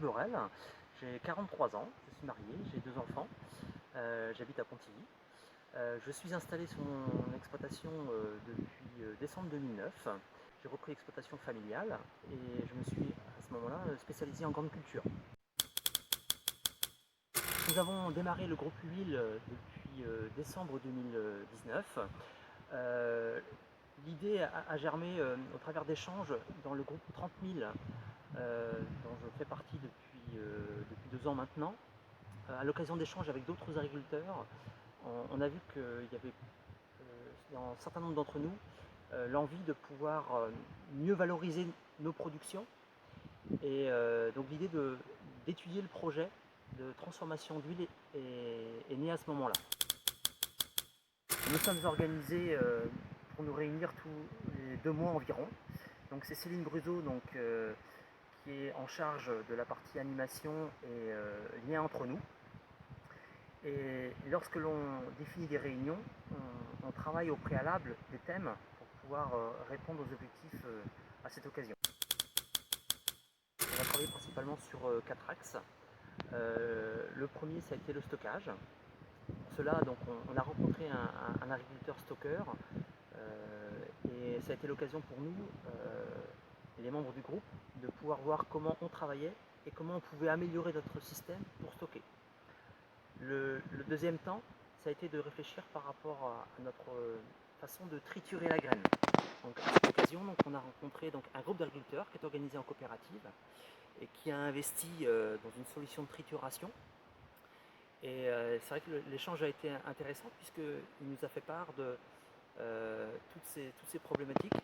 Borel, j'ai 43 ans, je suis marié, j'ai 2 enfants, j'habite à Pontivy. Je suis installé sur mon exploitation depuis décembre 2009. J'ai repris l'exploitation familiale et je me suis à ce moment-là spécialisé en grande culture. Nous avons démarré le groupe Huile depuis décembre 2019. L'idée a germé au travers d'échanges dans le groupe 30 000 dont je fais partie depuis 2 ans maintenant. À l'occasion d'échanges avec d'autres agriculteurs, on a vu qu'il y avait dans un certain nombre d'entre nous l'envie de pouvoir mieux valoriser nos productions et donc l'idée d'étudier le projet de transformation d'huile est née à ce moment-là. Nous sommes organisés pour nous réunir tous les 2 mois environ. Donc c'est Céline Bruzo qui est en charge de la partie animation et lien entre nous. Et lorsque l'on définit des réunions, on travaille au préalable des thèmes pour pouvoir répondre aux objectifs à cette occasion. On a travaillé principalement sur 4 axes. Le premier, ça a été le stockage. Pour cela, donc, on a rencontré un agriculteur stockeur et ça a été l'occasion pour nous, les membres du groupe, de pouvoir voir comment on travaillait et comment on pouvait améliorer notre système pour stocker. Le deuxième temps, ça a été de réfléchir par rapport à notre façon de triturer la graine. Donc, à cette occasion, on a rencontré un groupe d'agriculteurs qui est organisé en coopérative et qui a investi dans une solution de trituration. Et c'est vrai que l'échange a été intéressant puisqu'il nous a fait part de toutes ces problématiques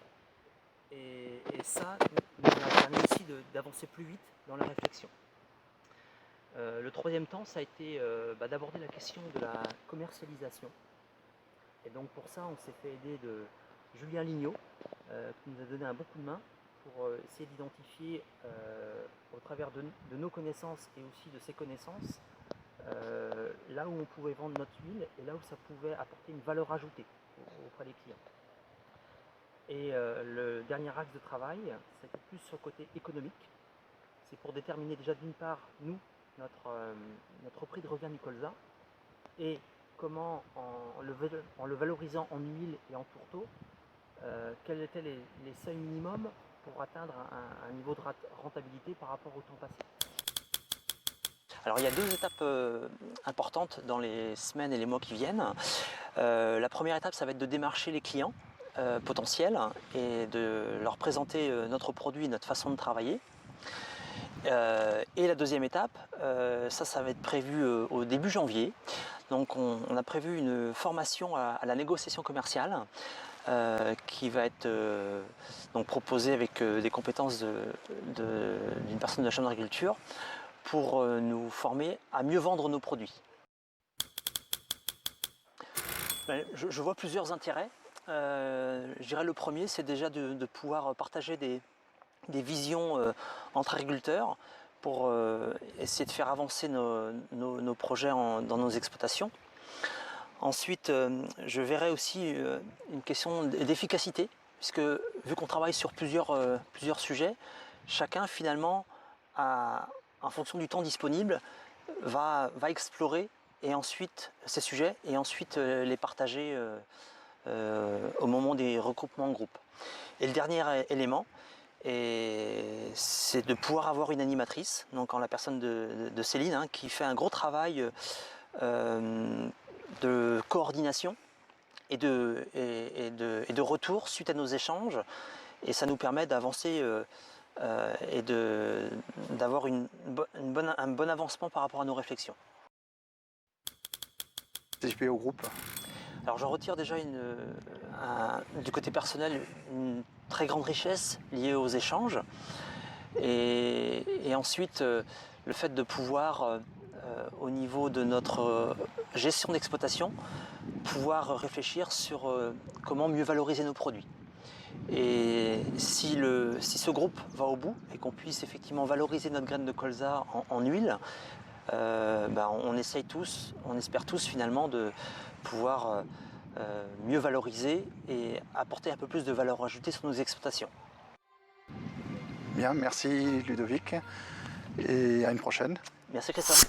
et ça nous a permis aussi d'avancer plus vite dans la réflexion. Le troisième temps, ça a été d'aborder la question de la commercialisation. Et donc pour ça, on s'est fait aider de Julien Lignot, qui nous a donné un bon coup de main pour essayer d'identifier, au travers de nos connaissances et aussi de ses connaissances, là où on pouvait vendre notre huile et là où ça pouvait apporter une valeur ajoutée auprès des clients. Et le dernier axe de travail, c'était plus sur le côté économique. C'est pour déterminer déjà d'une part, nous, notre prix de revient du colza et comment, en le valorisant en huile et en tourteau, quels étaient les seuils minimums pour atteindre un niveau de rentabilité par rapport au temps passé. Alors il y a 2 étapes importantes dans les semaines et les mois qui viennent. La première étape, ça va être de démarcher les clients potentiels et de leur présenter notre produit et notre façon de travailler. Et la deuxième étape, ça va être prévu au début janvier. Donc on a prévu une formation à la négociation commerciale qui va être donc proposée avec des compétences d'une personne de la chambre d'agriculture pour nous former à mieux vendre nos produits. Je vois plusieurs intérêts. Je dirais le premier, c'est déjà de pouvoir partager des visions entre agriculteurs pour essayer de faire avancer nos projets dans nos exploitations. Ensuite, je verrai aussi une question d'efficacité, puisque vu qu'on travaille sur plusieurs sujets, chacun finalement, en fonction du temps disponible, va explorer et ensuite ces sujets et ensuite les partager au moment des regroupements en groupe. Et le dernier élément, c'est de pouvoir avoir une animatrice, donc en la personne de Céline, qui fait un gros travail de coordination et de retour suite à nos échanges, et ça nous permet d'avancer et d'avoir un bon avancement par rapport à nos réflexions. Participer au groupe. Alors j'en retire déjà du côté personnel une très grande richesse liée aux échanges et ensuite le fait de pouvoir au niveau de notre gestion d'exploitation pouvoir réfléchir sur comment mieux valoriser nos produits. Et si ce groupe va au bout et qu'on puisse effectivement valoriser notre graine de colza en huile, on espère tous finalement de pouvoir mieux valoriser et apporter un peu plus de valeur ajoutée sur nos exploitations. Bien, merci Ludovic. et à une prochaine. Merci Christophe.